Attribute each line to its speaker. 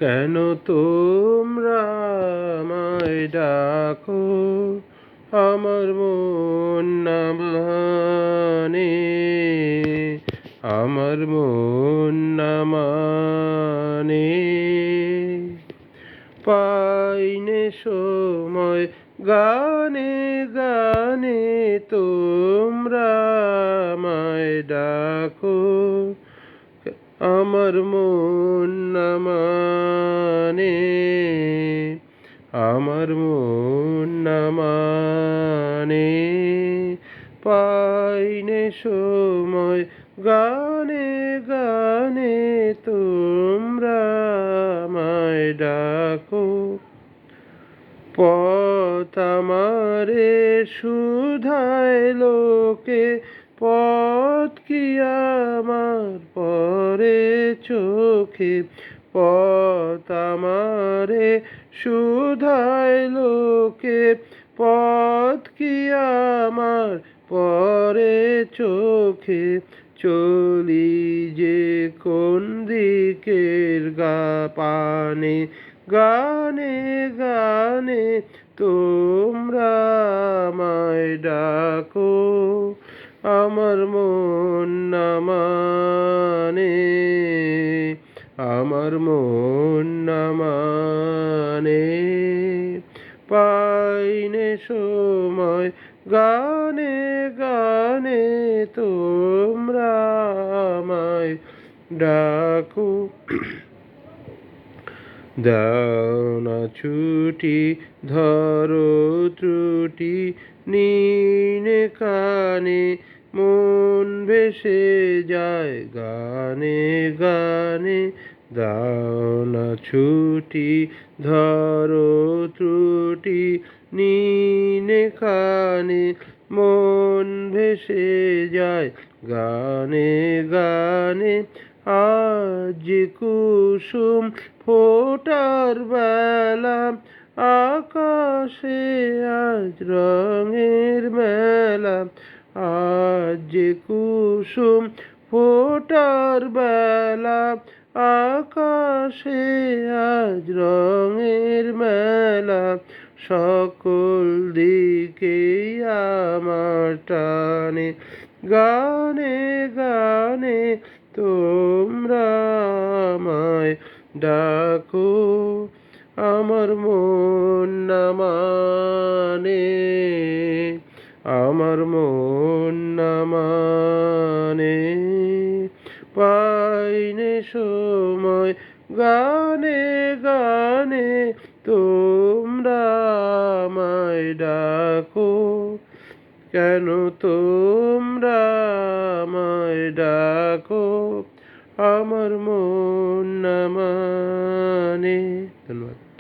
Speaker 1: কেন তোমরা আমায় ডাকো, আমার মন না মানে, আমার মন না মানে। পাইনে সময় গানে গানে তোমরা আমায় ডাকো, আমার মন না মানে, আমার মন না মানে। পাইনে সময় গানে গানে তোমরা আমায় ডাকো। পথ আমারে শুধায় লোকে, পথ কি আমার পরে চোখে। পথ আমারে শুধায় লোকে, পথ কি আমার পরে চোখে। চলি যে কোন দিকের পানে, গানে গানে তোমরা আমায় ডাকো, আমার মন না মানে, আমার মন না মানে। পাইনে সময় গানে গানে তোমরা আমায় ডাকো। দাও না ছুটি, ধরো ত্রুটি, নিনে কানে মন ভেসে যায় গানে গানে। দাও না ছুটি, ধরো ত্রুটি, নিনে কানে মন ভেসে যায় গানে গানে। আজ কুসুম ফোটার বেলা, আকাশে আজ রঙের মেলা। আজ কুসুম ফোটার বেলা, আকাশে আজ রঙের মেলা। সকল দিকে আমার টানে, গানে গানে তোমরা আমায় ডাকো, আমার মন না মানে, আমার মন না মানে। পাইনে সময় গানে গানে তোমরা আমায় ডাকো, কেন তোমরা আমায় ডাকো, আমার মন না মানে। ধন্যবাদ।